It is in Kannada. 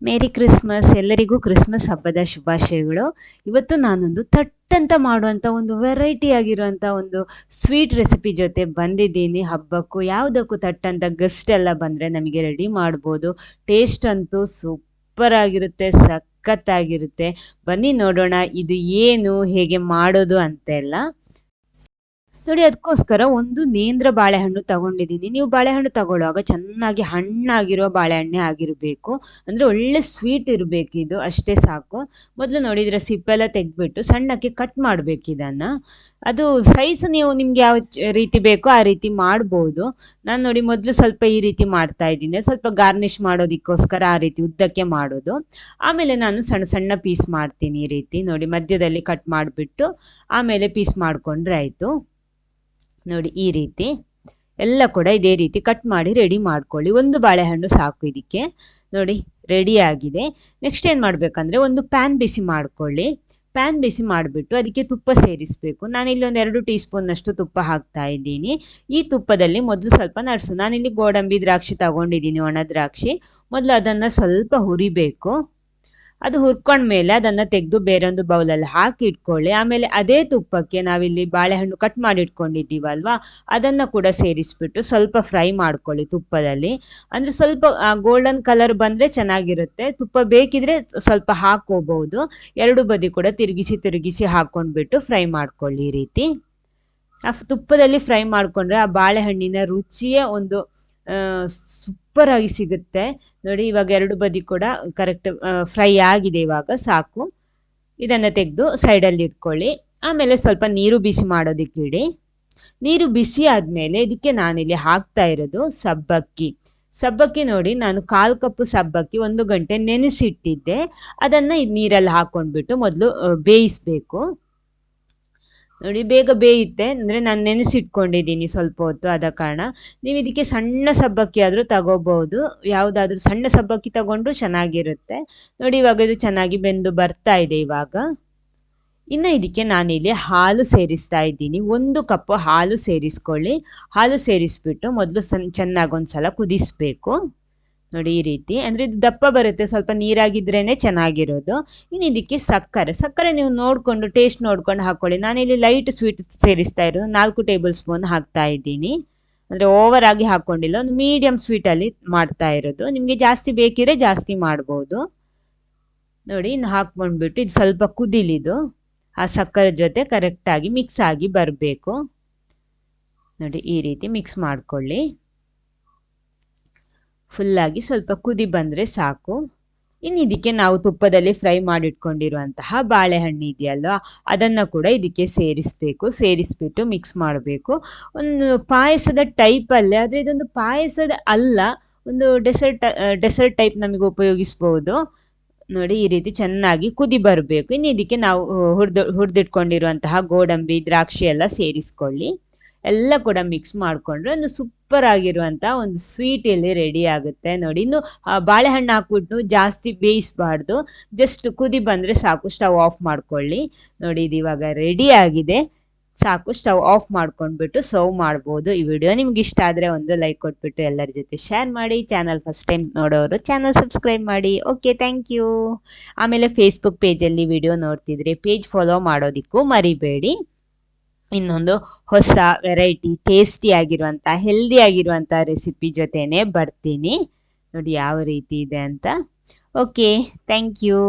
Merry Christmas. ಎಲ್ಲರಿಗೂ ಕ್ರಿಸ್ಮಸ್ ಹಬ್ಬದ ಶುಭಾಶಯಗಳು. ಇವತ್ತು ನಾನೊಂದು ಥಟ್ಟಂತ ಮಾಡುವಂಥ ಒಂದು ವೆರೈಟಿ ಆಗಿರುವಂಥ ಒಂದು ಸ್ವೀಟ್ ರೆಸಿಪಿ ಜೊತೆ ಬಂದಿದ್ದೀನಿ ಹಬ್ಬಕ್ಕೂ. ಯಾವುದಕ್ಕೂ ಥಟ್ಟಂತ ಗೆಸ್ಟ್ ಎಲ್ಲ ಬಂದರೆ ನಮಗೆ ರೆಡಿ ಮಾಡ್ಬೋದು. ಟೇಸ್ಟ್ ಅಂತೂ ಸೂಪರ್ ಆಗಿರುತ್ತೆ, ಸಖತ್ತಾಗಿರುತ್ತೆ. ಬನ್ನಿ ನೋಡೋಣ ಇದು ಏನು, ಹೇಗೆ ಮಾಡೋದು ಅಂತೆಲ್ಲ. ನೋಡಿ, ಅದಕ್ಕೋಸ್ಕರ ಒಂದು ನೇಂದ್ರ ಬಾಳೆಹಣ್ಣು ತಗೊಂಡಿದ್ದೀನಿ. ನೀವು ಬಾಳೆಹಣ್ಣು ತಗೊಳ್ಳುವಾಗ ಚೆನ್ನಾಗಿ ಹಣ್ಣಾಗಿರೋ ಬಾಳೆಹಣ್ಣೆ ಆಗಿರಬೇಕು. ಅಂದರೆ ಒಳ್ಳೆ ಸ್ವೀಟ್ ಇರಬೇಕು, ಇದು ಅಷ್ಟೇ ಸಾಕು. ಮೊದಲು ನೋಡಿದರೆ ಸಿಪ್ಪೆಲ್ಲ ತೆಗೆದ್ಬಿಟ್ಟು ಸಣ್ಣಕ್ಕೆ ಕಟ್ ಮಾಡಬೇಕು ಇದನ್ನು. ಅದು ಸೈಜ್ ನೀವು ನಿಮ್ಗೆ ಯಾವ ರೀತಿ ಬೇಕೋ ಆ ರೀತಿ ಮಾಡ್ಬೋದು. ನಾನು ನೋಡಿ ಮೊದಲು ಸ್ವಲ್ಪ ಈ ರೀತಿ ಮಾಡ್ತಾ ಇದ್ದೀನಿ, ಸ್ವಲ್ಪ ಗಾರ್ನಿಷ್ ಮಾಡೋದಕ್ಕೋಸ್ಕರ ಆ ರೀತಿ ಉದ್ದಕ್ಕೆ ಮಾಡೋದು. ಆಮೇಲೆ ನಾನು ಸಣ್ಣ ಸಣ್ಣ ಪೀಸ್ ಮಾಡ್ತೀನಿ ಈ ರೀತಿ. ನೋಡಿ, ಮಧ್ಯದಲ್ಲಿ ಕಟ್ ಮಾಡಿಬಿಟ್ಟು ಆಮೇಲೆ ಪೀಸ್ ಮಾಡಿಕೊಂಡ್ರೆ ಆಯಿತು. ನೋಡಿ, ಈ ರೀತಿ ಎಲ್ಲ ಕೂಡ ಇದೇ ರೀತಿ ಕಟ್ ಮಾಡಿ ರೆಡಿ ಮಾಡ್ಕೊಳ್ಳಿ. ಒಂದು ಬಾಳೆಹಣ್ಣು ಸಾಕು ಇದಕ್ಕೆ. ನೋಡಿ, ರೆಡಿ ಆಗಿದೆ. ನೆಕ್ಸ್ಟ್ ಏನು ಮಾಡಬೇಕಂದ್ರೆ ಒಂದು ಪ್ಯಾನ್ ಬಿಸಿ ಮಾಡ್ಕೊಳ್ಳಿ. ಪ್ಯಾನ್ ಬಿಸಿ ಮಾಡಿಬಿಟ್ಟು ಅದಕ್ಕೆ ತುಪ್ಪ ಸೇರಿಸಬೇಕು. ನಾನಿಲ್ಲಿ ಒಂದು 2 ಟೀ ಸ್ಪೂನ್ನಷ್ಟು ತುಪ್ಪ ಹಾಕ್ತಾ ಇದ್ದೀನಿ. ಈ ತುಪ್ಪದಲ್ಲಿ ಮೊದಲು ಸ್ವಲ್ಪ ನಟ್ಸು, ನಾನಿಲ್ಲಿ ಗೋಡಂಬಿ ದ್ರಾಕ್ಷಿ ತಗೊಂಡಿದ್ದೀನಿ, ಒಣ ದ್ರಾಕ್ಷಿ. ಮೊದಲು ಅದನ್ನು ಸ್ವಲ್ಪ ಹುರಿಬೇಕು. ಅದು ಹುರ್ಕೊಂಡ್ಮೇಲೆ ಅದನ್ನು ತೆಗೆದು ಬೇರೊಂದು ಬೌಲಲ್ಲಿ ಹಾಕಿ ಇಟ್ಕೊಳ್ಳಿ. ಆಮೇಲೆ ಅದೇ ತುಪ್ಪಕ್ಕೆ ನಾವಿಲ್ಲಿ ಬಾಳೆಹಣ್ಣು ಕಟ್ ಮಾಡಿ ಇಟ್ಕೊಂಡಿದ್ದೀವಲ್ವಾ, ಅದನ್ನು ಕೂಡ ಸೇರಿಸ್ಬಿಟ್ಟು ಸ್ವಲ್ಪ ಫ್ರೈ ಮಾಡ್ಕೊಳ್ಳಿ ತುಪ್ಪದಲ್ಲಿ. ಅಂದರೆ ಸ್ವಲ್ಪ ಗೋಲ್ಡನ್ ಕಲರ್ ಬಂದರೆ ಚೆನ್ನಾಗಿರುತ್ತೆ. ತುಪ್ಪ ಬೇಕಿದ್ರೆ ಸ್ವಲ್ಪ ಹಾಕೋಬಹುದು. ಎರಡು ಬದಿ ಕೂಡ ತಿರುಗಿಸಿ ತಿರುಗಿಸಿ ಹಾಕ್ಕೊಂಡ್ಬಿಟ್ಟು ಫ್ರೈ ಮಾಡ್ಕೊಳ್ಳಿ ಈ ರೀತಿ. ಆ ತುಪ್ಪದಲ್ಲಿ ಫ್ರೈ ಮಾಡಿಕೊಂಡ್ರೆ ಆ ಬಾಳೆಹಣ್ಣಿನ ರುಚಿಯೇ ಒಂದು ಸೂಪರ್ ಆಗಿ ಸಿಗುತ್ತೆ. ನೋಡಿ, ಇವಾಗ ಎರಡು ಬದಿ ಕೂಡ ಕರೆಕ್ಟ್ ಫ್ರೈ ಆಗಿದೆ. ಇವಾಗ ಸಾಕು. ಇದನ್ನು ತೆಗೆದು ಸೈಡಲ್ಲಿ ಇಟ್ಕೊಳ್ಳಿ. ಆಮೇಲೆ ಸ್ವಲ್ಪ ನೀರು ಬಿಸಿ ಮಾಡೋದಕ್ಕೆ ಇಡಿ. ನೀರು ಬಿಸಿ ಆದಮೇಲೆ ಇದಕ್ಕೆ ನಾನಿಲ್ಲಿ ಹಾಕ್ತಾ ಇರೋದು ಸಬ್ಬಕ್ಕಿ. ನೋಡಿ, ನಾನು 1/4 ಕಪ್ ಸಬ್ಬಕ್ಕಿ 1 ಗಂಟೆ ನೆನೆಸಿಟ್ಟಿದ್ದೆ. ಅದನ್ನು ನೀರಲ್ಲಿ ಹಾಕ್ಕೊಂಡ್ಬಿಟ್ಟು ಮೊದಲು ಬೇಯಿಸಬೇಕು. ನೋಡಿ, ಬೇಗ ಬೇಯುತ್ತೆ. ಅಂದರೆ ನಾನು ನೆನೆಸಿಟ್ಕೊಂಡಿದ್ದೀನಿ ಸ್ವಲ್ಪ ಹೊತ್ತು, ಆದ ಕಾರಣ. ನೀವು ಇದಕ್ಕೆ ಸಣ್ಣ ಸಬ್ಬಕ್ಕಿ ಆದರೂ ತಗೋಬಹುದು. ಯಾವುದಾದ್ರೂ ಸಣ್ಣ ಸಬ್ಬಕ್ಕಿ ತಗೊಂಡ್ರೂ ಚೆನ್ನಾಗಿರುತ್ತೆ. ನೋಡಿ, ಇವಾಗ ಇದು ಚೆನ್ನಾಗಿ ಬೆಂದು ಬರ್ತಾ ಇದೆ ಇವಾಗ. ಇನ್ನು ಇದಕ್ಕೆ ನಾನಿಲ್ಲಿ ಹಾಲು ಸೇರಿಸ್ತಾ ಇದ್ದೀನಿ. 1 ಕಪ್ ಹಾಲು ಸೇರಿಸ್ಕೊಳ್ಳಿ. ಹಾಲು ಸೇರಿಸ್ಬಿಟ್ಟು ಮೊದಲು ಚೆನ್ನಾಗಿ ಒಂದು ಸಲ ಕುದಿಸ್ಬೇಕು. ನೋಡಿ, ಈ ರೀತಿ. ಅಂದರೆ ಇದು ದಪ್ಪ ಬರುತ್ತೆ, ಸ್ವಲ್ಪ ನೀರಾಗಿದ್ರೇ ಚೆನ್ನಾಗಿರೋದು. ಇನ್ನು ಇದಕ್ಕೆ ಸಕ್ಕರೆ ನೀವು ನೋಡಿಕೊಂಡು ಟೇಸ್ಟ್ ನೋಡ್ಕೊಂಡು ಹಾಕ್ಕೊಳ್ಳಿ. ನಾನಿಲ್ಲಿ ಲೈಟ್ ಸ್ವೀಟ್ ಸೇರಿಸ್ತಾ ಇರೋದು, 4 ಟೇಬಲ್ ಸ್ಪೂನ್ ಹಾಕ್ತಾ ಇದ್ದೀನಿ. ಅಂದರೆ ಓವರ್ ಆಗಿ ಹಾಕ್ಕೊಂಡಿಲ್ಲ, ಒಂದು ಮೀಡಿಯಮ್ ಸ್ವೀಟಲ್ಲಿ ಮಾಡ್ತಾ ಇರೋದು. ನಿಮಗೆ ಜಾಸ್ತಿ ಬೇಕಿದ್ರೆ ಜಾಸ್ತಿ ಮಾಡ್ಬೋದು. ನೋಡಿ, ಇನ್ನು ಹಾಕ್ಕೊಂಡ್ಬಿಟ್ಟು ಇದು ಸ್ವಲ್ಪ ಕುದಿಲಿದು ಆ ಸಕ್ಕರೆ ಜೊತೆ ಕರೆಕ್ಟಾಗಿ ಮಿಕ್ಸ್ ಆಗಿ ಬರಬೇಕು. ನೋಡಿ, ಈ ರೀತಿ ಮಿಕ್ಸ್ ಮಾಡ್ಕೊಳ್ಳಿ. ಫುಲ್ಲಾಗಿ ಸ್ವಲ್ಪ ಕುದಿ ಬಂದರೆ ಸಾಕು. ಇನ್ನು ಇದಕ್ಕೆ ನಾವು ತುಪ್ಪದಲ್ಲಿ ಫ್ರೈ ಮಾಡಿಟ್ಕೊಂಡಿರುವಂತಹ ಬಾಳೆಹಣ್ಣು ಇದೆಯಲ್ವ, ಅದನ್ನು ಕೂಡ ಇದಕ್ಕೆ ಸೇರಿಸ್ಬಿಟ್ಟು ಮಿಕ್ಸ್ ಮಾಡಬೇಕು. ಒಂದು ಪಾಯಸದ ಟೈಪಲ್ಲೇ, ಆದರೆ ಇದೊಂದು ಪಾಯಸದ ಅಲ್ಲ, ಒಂದು ಡೆಸರ್ಟ್ ಟೈಪ್ ನಮಗೆ ಉಪಯೋಗಿಸ್ಬೋದು. ನೋಡಿ, ಈ ರೀತಿ ಚೆನ್ನಾಗಿ ಕುದಿ ಬರಬೇಕು. ಇನ್ನು ಇದಕ್ಕೆ ನಾವು ಹುರಿದಿಟ್ಕೊಂಡಿರುವಂತಹ ಗೋಡಂಬಿ ದ್ರಾಕ್ಷಿ ಎಲ್ಲ ಸೇರಿಸ್ಕೊಳ್ಳಿ. ಎಲ್ಲ ಕೂಡ ಮಿಕ್ಸ್ ಮಾಡಿಕೊಂಡ್ರೆ ಒಂದು ಸೂಪರ್ ಆಗಿರುವಂಥ ಒಂದು ಸ್ವೀಟ್ ಇಲ್ಲಿ ರೆಡಿ ಆಗುತ್ತೆ. ನೋಡಿ, ಇನ್ನು ಬಾಳೆಹಣ್ಣು ಹಾಕ್ಬಿಟ್ಟು ಜಾಸ್ತಿ ಬೇಯಿಸಬಾರ್ದು, ಜಸ್ಟ್ ಕುದಿ ಬಂದರೆ ಸಾಕು. ಸ್ಟವ್ ಆಫ್ ಮಾಡ್ಕೊಳ್ಳಿ. ನೋಡಿ, ಇದು ಇವಾಗ ರೆಡಿ ಆಗಿದೆ. ಸಾಕು, ಸ್ಟವ್ ಆಫ್ ಮಾಡ್ಕೊಂಡ್ಬಿಟ್ಟು ಸರ್ವ್ ಮಾಡ್ಬೋದು. ಈ ವಿಡಿಯೋ ನಿಮ್ಗೆ ಇಷ್ಟ ಆದರೆ ಒಂದು ಲೈಕ್ ಕೊಟ್ಬಿಟ್ಟು ಎಲ್ಲರ ಜೊತೆ ಶೇರ್ ಮಾಡಿ. ಚಾನಲ್ ಫಸ್ಟ್ ಟೈಮ್ ನೋಡೋರು ಚಾನಲ್ ಸಬ್ಸ್ಕ್ರೈಬ್ ಮಾಡಿ. Okay, thank you. ಆಮೇಲೆ ಫೇಸ್ಬುಕ್ ಪೇಜಲ್ಲಿ ವಿಡಿಯೋ ನೋಡ್ತಿದ್ರೆ ಪೇಜ್ ಫಾಲೋ ಮಾಡೋದಕ್ಕೂ ಮರಿಬೇಡಿ. ಇನ್ನೊಂದು ಹೊಸ ವೆರೈಟಿ ಟೇಸ್ಟಿ ಆಗಿರುವಂಥ ಹೆಲ್ದಿ ಆಗಿರುವಂಥ ರೆಸಿಪಿ ಜೊತೆನೇ ಬರ್ತೀನಿ. ನೋಡಿ ಯಾವ ರೀತಿ ಇದೆ ಅಂತ. Okay, thank you.